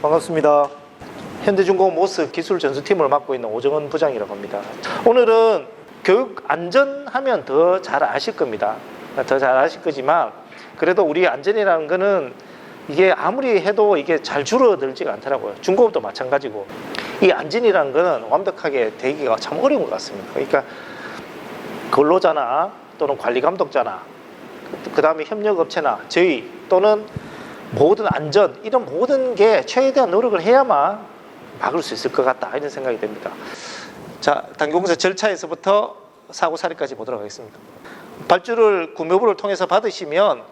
반갑습니다. 현대중공업 모스 기술전수팀을 맡고 있는 오정원 부장이라고 합니다. 오늘은 교육 안전하면 더 잘 아실 겁니다. 더 잘 아실 거지만 그래도 우리 안전이라는 거는 이게 아무리 해도 이게 잘 줄어들지가 않더라고요. 중공업도 마찬가지고 이 안전이라는 거는 완벽하게 되기가 참 어려운 것 같습니다. 그러니까 근로자나 또는 관리감독자나 그 다음에 협력업체나 저희 또는 모든 안전 이런 모든 게 최대한 노력을 해야만 막을 수 있을 것 같다 이런 생각이 듭니다. 자, 단기공사 절차에서부터 사고 사례까지 보도록 하겠습니다. 발주를 구매부를 통해서 받으시면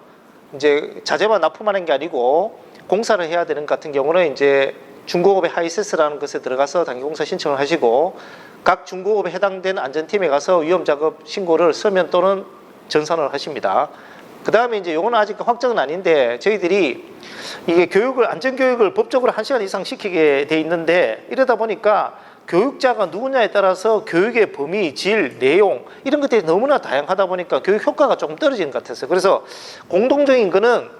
이제 자재만 납품하는 게 아니고 공사를 해야 되는 것 같은 경우는 이제 중공업의 하이세스라는 것에 들어가서 단기공사 신청을 하시고 각 중공업에 해당된 안전팀에 가서 위험작업 신고를 서면 또는 전산을 하십니다. 그 다음에 이제 요거는 아직 확정은 아닌데 저희들이 이게 안전교육을 법적으로 1시간 이상 시키게 돼 있는데 이러다 보니까 교육자가 누구냐에 따라서 교육의 범위, 질, 내용 이런 것들이 너무나 다양하다 보니까 교육 효과가 조금 떨어지는 것 같았어요. 그래서 공동적인 거는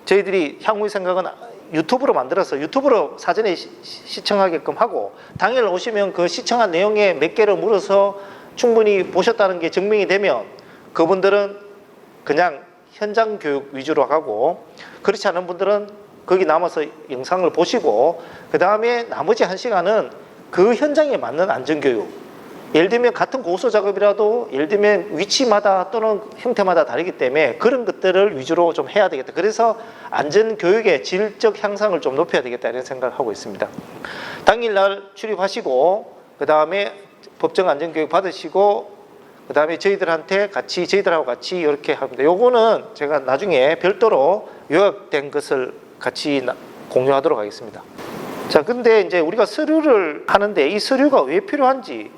저희들이 향후의 생각은 유튜브로 만들어서 유튜브로 사전에 시청하게끔 하고 당일 오시면 그 시청한 내용에 몇 개를 물어서 충분히 보셨다는 게 증명이 되면 그분들은 그냥 현장 교육 위주로 하고 그렇지 않은 분들은 거기 남아서 영상을 보시고 그 다음에 나머지 1시간은 그 현장에 맞는 안전교육, 예를 들면 같은 고소 작업이라도 예를 들면 위치마다 또는 형태마다 다르기 때문에 그런 것들을 위주로 좀 해야 되겠다. 그래서 안전교육의 질적 향상을 좀 높여야 되겠다 이런 생각을 하고 있습니다. 당일날 출입하시고 그 다음에 법정 안전교육 받으시고 그 다음에 저희들하고 같이 이렇게 합니다. 요거는 제가 나중에 별도로 요약된 것을 같이 공유하도록 하겠습니다. 자, 근데 이제 우리가 서류를 하는데 이 서류가 왜 필요한지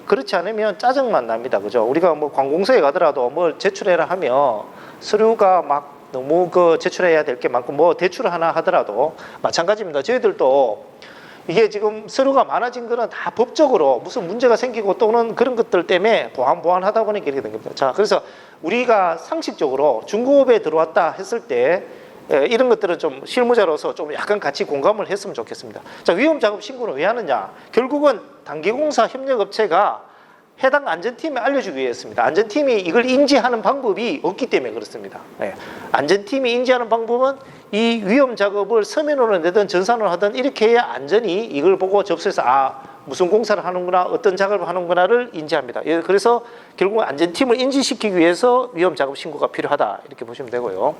그렇지 않으면 짜증만 납니다. 그죠? 우리가 뭐 관공서에 가더라도 뭘 제출해라 하면 서류가 막 너무 제출해야 될 게 많고 뭐 대출 하나 하더라도 마찬가지입니다. 저희들도 이게 지금 서류가 많아진 거는 다 법적으로 무슨 문제가 생기고 또는 그런 것들 때문에 보완하다 보니까 이렇게 된 겁니다. 자, 그래서 우리가 상식적으로 중공업에 들어왔다 했을 때 이런 것들은 좀 실무자로서 좀 약간 같이 공감을 했으면 좋겠습니다. 자, 위험작업 신고는 왜 하느냐? 결국은 단기공사 협력업체가 해당 안전팀에 알려주기 위해서입니다. 안전팀이 이걸 인지하는 방법이 없기 때문에 그렇습니다. 안전팀이 인지하는 방법은 이 위험작업을 서면으로 내든 전산으로 하든 이렇게 해야 안전이 이걸 보고 접수해서 무슨 공사를 하는구나 어떤 작업을 하는구나를 인지합니다. 그래서 결국 안전팀을 인지시키기 위해서 위험작업 신고가 필요하다 이렇게 보시면 되고요.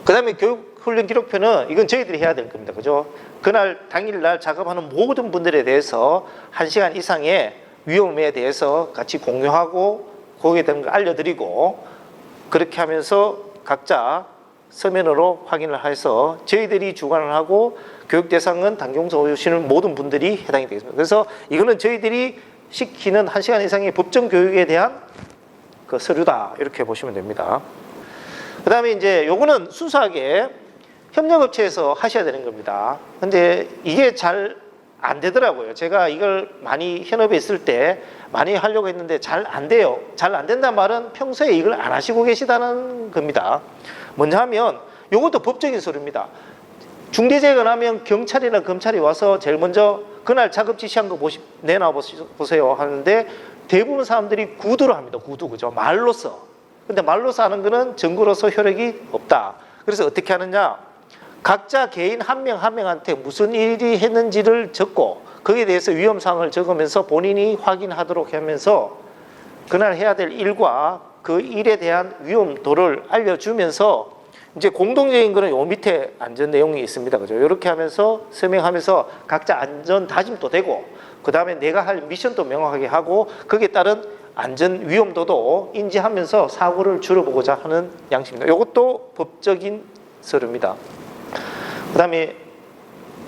그 다음에 교육훈련 기록표는 이건 저희들이 해야 될 겁니다. 그죠? 그날 당일날 작업하는 모든 분들에 대해서 1시간 이상의 위험에 대해서 같이 공유하고 거기에 대한 걸 알려드리고 그렇게 하면서 각자 서면으로 확인을 해서 저희들이 주관을 하고 교육 대상은 단기공사 오시는 모든 분들이 해당이 되겠습니다. 그래서 이거는 저희들이 시키는 1시간 이상의 법정 교육에 대한 그 서류다 이렇게 보시면 됩니다. 그 다음에 이제 요거는 순수하게 협력업체에서 하셔야 되는 겁니다. 근데 이게 잘 안 되더라고요. 제가 이걸 많이 현업에 있을 때 많이 하려고 했는데 잘 안 돼요. 잘 안 된다는 말은 평소에 이걸 안 하시고 계시다는 겁니다. 먼저 하면 요것도 법적인 서류입니다. 중대재해가 나면 경찰이나 검찰이 와서 제일 먼저 그날 작업 지시한 거 내놔 보세요 하는데 대부분 사람들이 구두로 합니다. 구두, 그죠? 말로써. 근데 말로써 하는 거는 증거로서 효력이 없다. 그래서 어떻게 하느냐? 각자 개인 한 명 한 명한테 무슨 일이 했는지를 적고 거기에 대해서 위험사항을 적으면서 본인이 확인하도록 하면서 그날 해야 될 일과 그 일에 대한 위험도를 알려주면서 이제 공동적인 거는 요 밑에 안전 내용이 있습니다. 그죠? 이렇게 하면서 설명하면서 각자 안전 다짐도 되고 그 다음에 내가 할 미션도 명확하게 하고 거기에 따른 안전 위험도도 인지하면서 사고를 줄여보고자 하는 양식입니다. 이것도 법적인 서류입니다. 그 다음에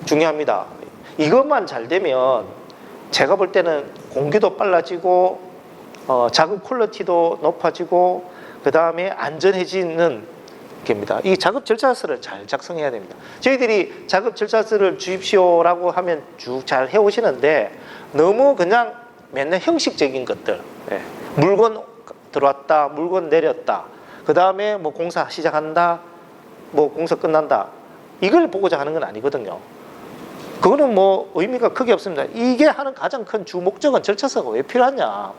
중요합니다. 이것만 잘 되면 제가 볼 때는 공기도 빨라지고 작업 퀄리티도 높아지고 그 다음에 안전해지는 겁니다. 이 작업 절차서를 잘 작성해야 됩니다. 저희들이 작업 절차서를 주십시오라고 하면 쭉 잘 해오시는데 너무 그냥 맨날 형식적인 것들, 물건 들어왔다, 물건 내렸다, 그 다음에 뭐 공사 시작한다, 뭐 공사 끝난다, 이걸 보고자 하는 건 아니거든요. 그거는 뭐 의미가 크게 없습니다. 이게 하는 가장 큰 주 목적은 절차서가 왜 필요하냐.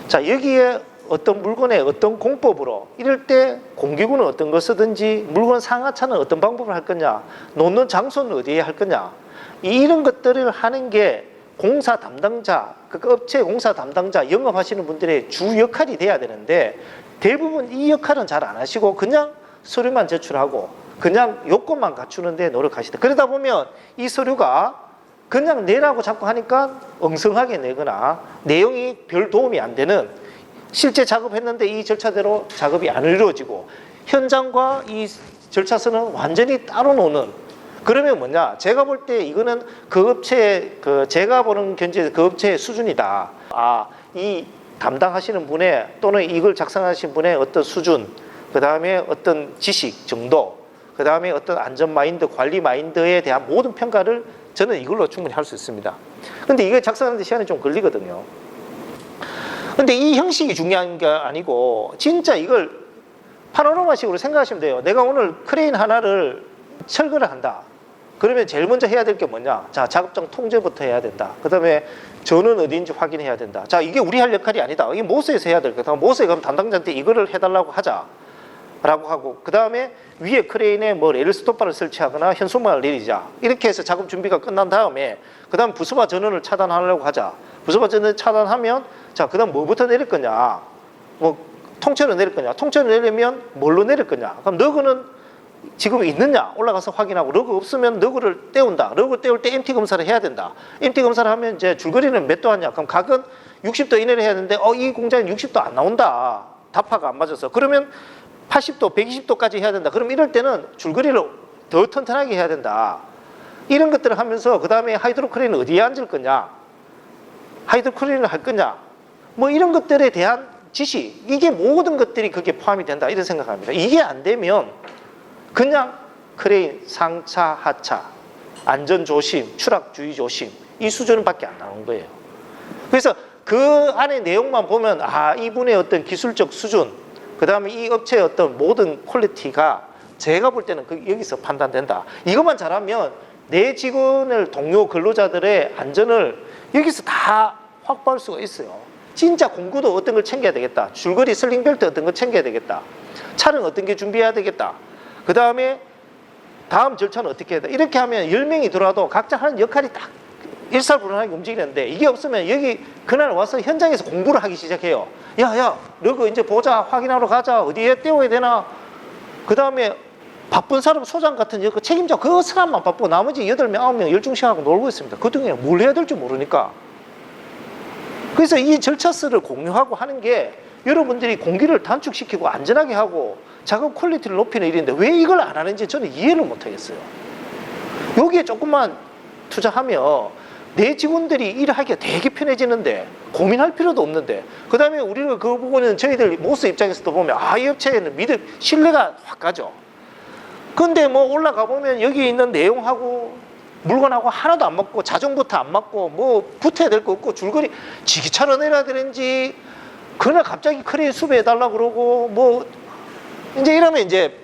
자, 여기에 어떤 물건에 어떤 공법으로, 이럴 때 공기구는 어떤 걸 쓰든지, 물건 상하차는 어떤 방법을 할 거냐, 놓는 장소는 어디에 할 거냐, 이런 것들을 하는 게 공사 담당자, 그 업체 공사 담당자, 영업하시는 분들의 주 역할이 돼야 되는데, 대부분 이 역할은 잘 안 하시고 그냥 서류만 제출하고 그냥 요건만 갖추는데 노력하시다. 그러다 보면 이 서류가 그냥 내라고 자꾸 하니까 엉성하게 내거나 내용이 별 도움이 안 되는, 실제 작업했는데 이 절차대로 작업이 안 이루어지고 현장과 이 절차서는 완전히 따로 노는, 그러면 뭐냐, 제가 볼 때 이거는 그 업체, 제가 보는 견제 그 업체의 수준이다. 이 담당하시는 분의 또는 이걸 작성하신 분의 어떤 수준, 그 다음에 어떤 지식 정도, 그 다음에 어떤 안전 마인드, 관리 마인드에 대한 모든 평가를 저는 이걸로 충분히 할 수 있습니다. 근데 이거 작성하는데 시간이 좀 걸리거든요. 근데 이 형식이 중요한 게 아니고 진짜 이걸 파노라마식으로 생각하시면 돼요. 내가 오늘 크레인 하나를 철거를 한다. 그러면 제일 먼저 해야 될 게 뭐냐? 자, 작업장 통제부터 해야 된다. 그 다음에 전은 어디인지 확인해야 된다. 자, 이게 우리 할 역할이 아니다. 이게 모스에서 해야 될 거다. 모스에 가면 담당자한테 이거를 해달라고 하자. 라고 하고, 그 다음에 위에 크레인에 뭐 레일 스톱바를 설치하거나 현수막을 내리자. 이렇게 해서 작업 준비가 끝난 다음에 그 다음 부수바 전원을 차단하려고 하자. 부수바 전원을 차단하면, 자, 그 다음 뭐부터 내릴 거냐? 뭐 통째로 내릴 거냐? 통째로 내리면 뭘로 내릴 거냐? 그럼 너그는 지금 있느냐? 올라가서 확인하고, 러그 없으면 러그를 떼운다. 러그 떼울 때 MT 검사를 해야 된다. MT 검사를 하면 이제 줄거리는 몇 도 하냐? 그럼 각은 60도 이내로 해야 되는데, 이 공장은 60도 안 나온다. 다파가 안 맞아서. 그러면 80도, 120도까지 해야 된다. 그럼 이럴 때는 줄거리를 더 튼튼하게 해야 된다. 이런 것들을 하면서, 그 다음에 하이드로크레인은 어디에 앉을 거냐? 하이드로크레인을 할 거냐? 뭐 이런 것들에 대한 지시, 이게 모든 것들이 그게 포함이 된다. 이런 생각합니다. 이게 안 되면 그냥 크레인 상차, 하차, 안전조심, 추락주의 조심, 이 수준밖에 안 나오는 거예요. 그래서 그 안에 내용만 보면, 이분의 어떤 기술적 수준, 그 다음에 이 업체의 어떤 모든 퀄리티가 제가 볼 때는 여기서 판단된다. 이것만 잘하면 내 직원을, 동료 근로자들의 안전을 여기서 다 확보할 수가 있어요. 진짜 공구도 어떤 걸 챙겨야 되겠다. 줄거리 슬링벨트 어떤 걸 챙겨야 되겠다. 차는 어떤 게 준비해야 되겠다. 그 다음에 다음 절차는 어떻게 해야 돼. 이렇게 하면 10명이 들어와도 각자 하는 역할이 딱 일사불란하게 움직이는데, 이게 없으면 여기 그날 와서 현장에서 공부를 하기 시작해요. 야, 너그 이제 보자, 확인하러 가자, 어디에 떼워야 되나. 그 다음에 바쁜 사람, 소장 같은 그 책임자, 그 사람만 바쁘고 나머지 8명, 9명 열중시하고 놀고 있습니다. 그 중에 뭘 해야 될지 모르니까. 그래서 이 절차서를 공유하고 하는 게 여러분들이 공기를 단축시키고 안전하게 하고 작업 퀄리티를 높이는 일인데, 왜 이걸 안 하는지 저는 이해를 못 하겠어요. 여기에 조금만 투자하면 내 직원들이 일을 하기가 되게 편해지는데, 고민할 필요도 없는데, 그 다음에 우리가 그 부분은 저희들 모스 입장에서도 보면, 이 업체에는 신뢰가 확 가죠. 근데 뭐 올라가 보면 여기 있는 내용하고 물건하고 하나도 안 맞고, 자전부터 안 맞고, 뭐 붙어야 될 거 없고, 줄거리 지기차로 내려야 되는지, 그날 갑자기 크레인 수배해달라고 그러고, 뭐 이제 이러면 이제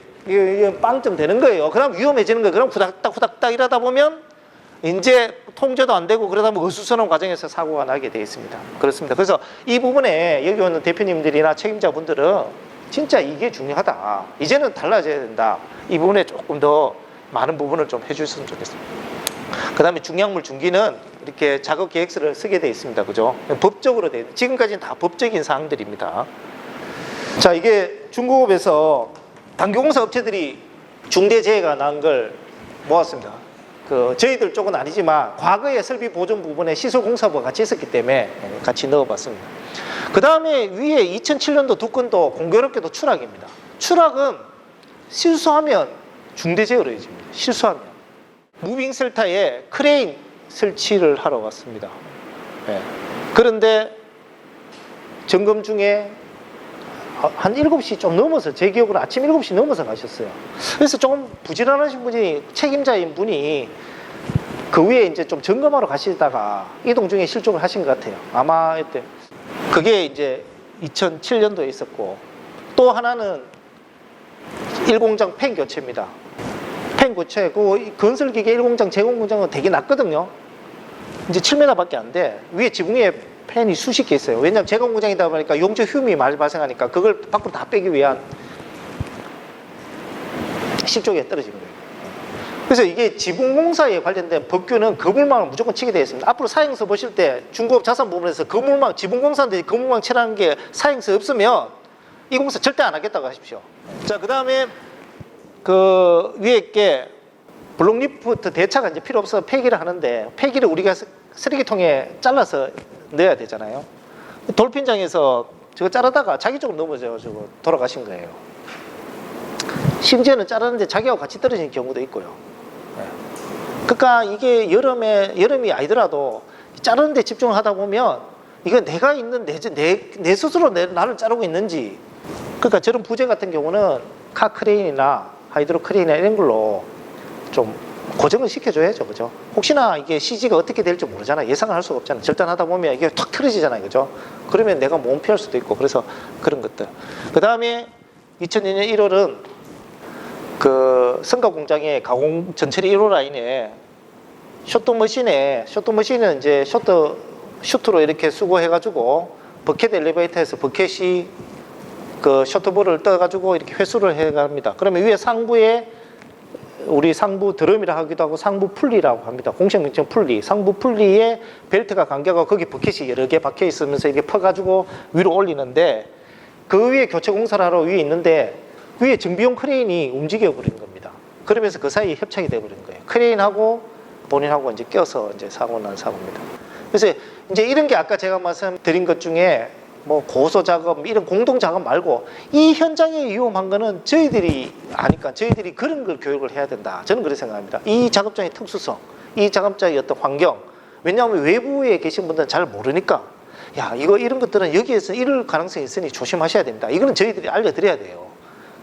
빵점 되는 거예요. 그럼 위험해지는 거예요. 그럼 후닥닥 이러다 보면 이제 통제도 안 되고, 그러다 보면 어수선한 과정에서 사고가 나게 되어 있습니다. 그렇습니다. 그래서 이 부분에 여기 오는 대표님들이나 책임자분들은 진짜 이게 중요하다. 이제는 달라져야 된다. 이 부분에 조금 더 많은 부분을 좀 해주셨으면 좋겠습니다. 그 다음에 중량물 중기는 이렇게 작업 계획서를 쓰게 되어 있습니다. 그죠? 법적으로 지금까지는 다 법적인 사항들입니다. 자, 이게 중공업에서 단기공사 업체들이 중대재해가 난 걸 모았습니다. 저희들 쪽은 아니지만 과거에 설비 보존 부분에 시설공사부가 같이 했었기 때문에 같이 넣어봤습니다. 그 다음에 위에 2007년도 두 건도 공교롭게도 추락입니다. 추락은 실수하면 중대재해로 이어집니다. 실수하면. 무빙셀타에 크레인 설치를 하러 갔습니다. 그런데 점검 중에 한 7시 좀 넘어서, 제 기억으로 아침 7시 넘어서 가셨어요. 그래서 조금 부지런하신 분이, 책임자인 분이 그 위에 이제 좀 점검하러 가시다가 이동 중에 실종을 하신 것 같아요. 아마 이때. 그게 이제 2007년도에 있었고, 또 하나는 1공장 팬 교체입니다. 팬 교체, 그 건설기계 1공장, 제공공장은 되게 낮거든요. 이제 7m밖에 안 돼. 위에 지붕에 팬이 수십 개 있어요. 왜냐하면 제공공장이다 보니까 용적 휴미 많이 발생하니까 그걸 밖으로 다 빼기 위한 실조기가 떨어진 거예요. 그래서 이게 지붕공사에 관련된 법규는 거물망을 무조건 치게 되어 있습니다. 앞으로 사행서 보실 때 중고업 자산 부분에서 거물망, 지붕공사인데 거물망 치라는 게 사행서 없으면 이 공사 절대 안 하겠다고 하십시오. 자, 그 다음에 그 위에 게 블록리프트 대차가 이제 필요 없어서 폐기를 하는데, 폐기를 우리가 쓰레기통에 잘라서 넣어야 되잖아요. 돌핀장에서 저거 자르다가 자기 쪽으로 넘어져가지고 돌아가신 거예요. 심지어는 자르는데 자기하고 같이 떨어지는 경우도 있고요. 그러니까 이게 여름이 아니더라도 자르는데 집중을 하다 보면 이거 내가 있는 내 스스로 나를 자르고 있는지, 그러니까 저런 부재 같은 경우는 카크레인이나 하이드로크레인이나 이런 걸로 좀 고정을 시켜줘야죠, 그죠? 혹시나 이게 CG가 어떻게 될지 모르잖아요. 예상을 할 수가 없잖아요. 절단하다 보면 이게 탁 틀어지잖아요, 그죠? 그러면 내가 몸 피할 수도 있고, 그래서 그런 것들. 그 다음에 2002년 1월은 그 성가 공장의 가공 전처리 1호 라인에 쇼트머신은 이제 슈트로 이렇게 수거해가지고 버켓 엘리베이터에서 버켓이 그 쇼트볼을 떠가지고 이렇게 회수를 해갑니다. 그러면 위에 상부에 우리 상부 드럼이라 하기도 하고 상부 풀리라고 합니다. 공식 명칭 풀리. 상부 풀리에 벨트가 감겨가고 거기 버켓이 여러 개 박혀 있으면서 이렇게 퍼가지고 위로 올리는데, 그 위에 교체 공사를 하러 위에 있는데 위에 정비용 크레인이 움직여 버린 겁니다. 그러면서 그 사이에 협착이 돼 버린 거예요. 크레인하고 본인하고 이제 껴서 이제 사고 난 사고입니다. 그래서 이제 이런 게 아까 제가 말씀드린 것 중에 뭐 고소 작업, 이런 공동 작업 말고 이 현장에 위험한 거는 저희들이 아니까 저희들이 그런 걸 교육을 해야 된다. 저는 그렇게 생각합니다. 이 작업장의 특수성, 이 작업장의 어떤 환경. 왜냐하면 외부에 계신 분들은 잘 모르니까, 야, 이런 것들은 여기에서 이럴 가능성이 있으니 조심하셔야 됩니다. 이거는 저희들이 알려드려야 돼요.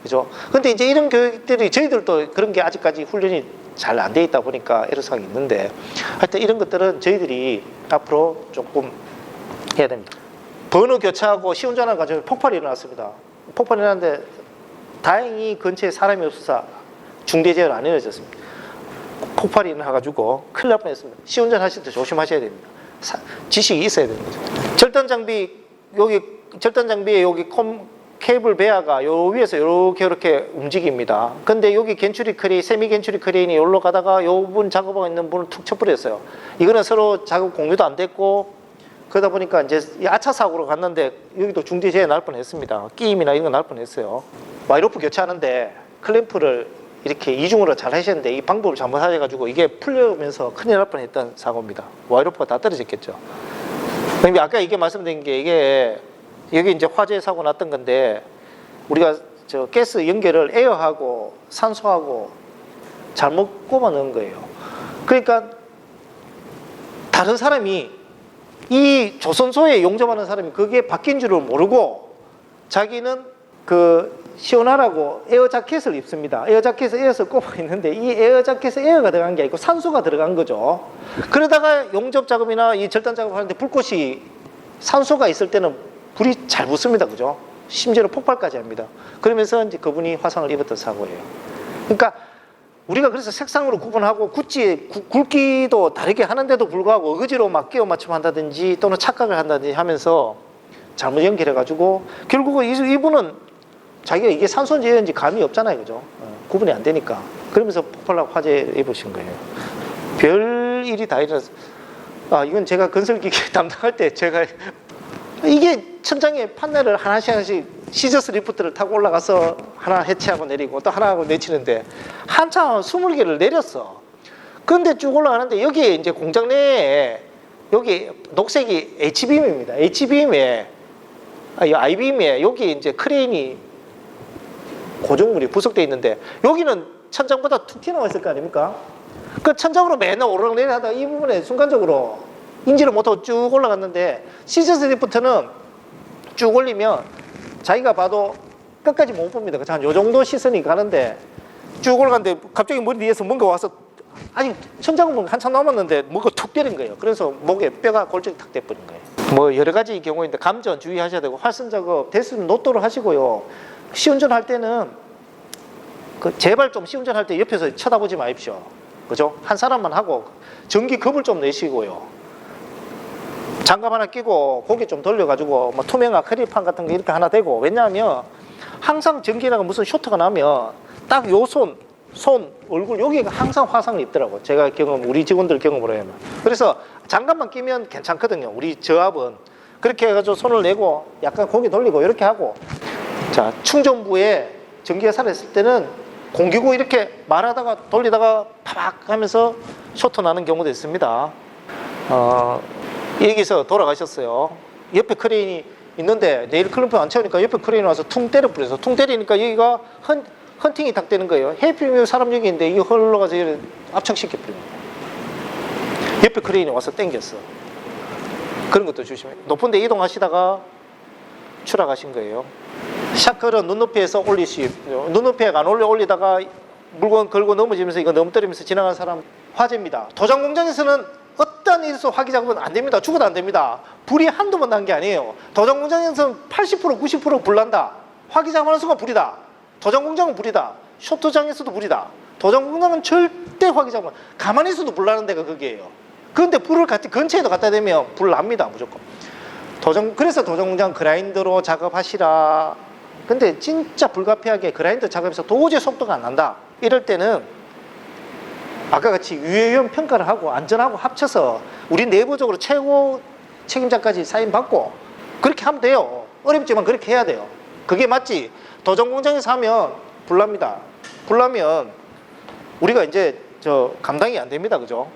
그죠? 근데 이제 이런 교육들이 저희들도 그런 게 아직까지 훈련이 잘 안 돼 있다 보니까 애로사항이 있는데, 하여튼 이런 것들은 저희들이 앞으로 조금 해야 됩니다. 번호 교체하고 시운전을 가지고 폭발이 일어났습니다. 폭발이 일어났는데 다행히 근처에 사람이 없어서 중대재해는 안 일어났습니다. 폭발이 일어나가지고 큰일 날 뻔했습니다. 시운전 하실 때 조심하셔야 됩니다. 지식이 있어야 됩니다. 절단 장비에 여기 케이블 베어가 요 위에서 이렇게 움직입니다. 근데 여기 세미 겐츄리 크레인이 여기로 가다가 요 분 작업하고 있는 분을 툭 쳐버렸어요. 이거는 서로 작업 공유도 안 됐고, 그러다 보니까 이제 아차 사고로 갔는데 여기도 중대재해 날 뻔했습니다. 끼임이나 이런 거 날 뻔했어요. 와이로프 교체하는데 클램프를 이렇게 이중으로 잘 하셨는데 이 방법을 잘못하셔가지고 이게 풀려면서 큰일 날 뻔했던 사고입니다. 와이로프가 다 떨어졌겠죠. 그러니까 아까 이게 말씀드린 게 이게 여기 이제 화재 사고 났던 건데, 우리가 저 가스 연결을 에어하고 산소하고 잘못 꼽아 넣은 거예요. 그러니까 다른 사람이 이 조선소에 용접하는 사람이 그게 바뀐 줄을 모르고 자기는 그 시원하라고 에어 자켓을 입습니다. 에어 자켓에 에어를 꼽아 있는데 이 에어 자켓에 에어가 들어간 게 아니고 산소가 들어간 거죠. 그러다가 용접 작업이나 이 절단 작업을 하는데 불꽃이 산소가 있을 때는 불이 잘 붙습니다. 그죠? 심지어는 폭발까지 합니다. 그러면서 이제 그분이 화상을 입었던 사고예요. 그러니까 우리가 그래서 색상으로 구분하고 굵기도 다르게 하는데도 불구하고 어거지로 막 끼워 맞춤 한다든지 또는 착각을 한다든지 하면서 잘못 연결해가지고 결국은 이분은 자기가 이게 산소인지 에어인지 감이 없잖아요. 그죠? 구분이 안 되니까. 그러면서 폭발하고 화재 입으신 거예요. 별 일이 다 일어나서, 이건 제가 건설기계 담당할 때 제가 이게 천장에 판넬을 하나씩 시저스 리프트를 타고 올라가서 하나 해체하고 내리고 또 하나 하고 내치는데 한참 20개를 내렸어. 그런데 쭉 올라가는데 여기 이제 공장 내에 여기 녹색이 H빔입니다. H빔에 I빔에 여기 이제 크레인이 고정물이 부속되어 있는데 여기는 천장보다 툭 튀어나와 있을 거 아닙니까? 그 천장으로 맨날 오르락내리락 하다가 이 부분에 순간적으로 인지를 못하고 쭉 올라갔는데 시저스 리프트는 쭉 올리면 자기가 봐도 끝까지 못 봅니다. 한 요 정도 시선이 가는데 쭉 올라갔는데 갑자기 머리 위에서 뭔가 와서 아직 천장은 한참 남았는데 뭔가 툭 때린 거예요. 그래서 목에 뼈가 골절이 탁 돼버린 거예요. 뭐 여러 가지 경우인데 감전 주의하셔야 되고 활선 작업 됐으면 노또로 하시고요. 시운전 할 때는 제발 좀 시운전할 때 옆에서 쳐다보지 마십시오. 그죠? 한 사람만 하고 전기급을 좀 내시고요. 장갑 하나 끼고 고개 좀 돌려가지고 뭐 투명 아크릴판 같은 거 이렇게 하나 대고, 왜냐하면 항상 전기나가 무슨 쇼트가 나면 딱 요 손, 얼굴 여기가 항상 화상이 있더라고. 제가 우리 직원들 경험으로 하면. 그래서 장갑만 끼면 괜찮거든요. 우리 저압은 그렇게 해가지고 손을 내고 약간 고개 돌리고 이렇게 하고. 자, 충전부에 전기가 살아있을 때는 공기구 이렇게 말하다가 돌리다가 파박 하면서 쇼트 나는 경우도 있습니다. 여기서 돌아가셨어요. 옆에 크레인이 있는데 네일 클럼프 안 채우니까 옆에 크레인 와서 퉁 때려 뿌려서, 퉁 때리니까 여기가 헌팅이 딱 되는 거예요. 해피면 사람 여기 있는데 이거 흘러가서 압착시켜 버립니다. 옆에 크레인이 와서 땡겼어. 그런 것도 조심해요. 높은 데 이동하시다가 추락하신 거예요. 샤클은 눈높이에서 올리시고, 눈높이에 안 올리다가 물건 걸고 넘어지면서 이거 넘어뜨리면서 지나가는 사람 화재입니다. 도장 공장에서는 어떤 일에서 화기 작업은 안 됩니다. 죽어도 안 됩니다. 불이 한두 번 난 게 아니에요. 도장 공장에서는 80% 90% 불 난다. 화기 작업하는 순간 불이다. 도장 공장은 불이다. 쇼트장에서도 불이다. 도장 공장은 절대 화기 작업, 가만히 있어도 불 나는 데가 거기에요. 그런데 불을 근처에도 갖다 대면 불 납니다. 무조건. 그래서 도장 공장 그라인더로 작업하시라. 근데 진짜 불가피하게 그라인더 작업에서 도저히 속도가 안 난다. 이럴 때는 아까 같이 유해위험 평가를 하고 안전하고 합쳐서 우리 내부적으로 최고 책임자까지 사인받고 그렇게 하면 돼요. 어렵지만 그렇게 해야 돼요. 그게 맞지. 도장 공장에서 하면 불납니다. 불나면 우리가 이제 감당이 안 됩니다. 그죠?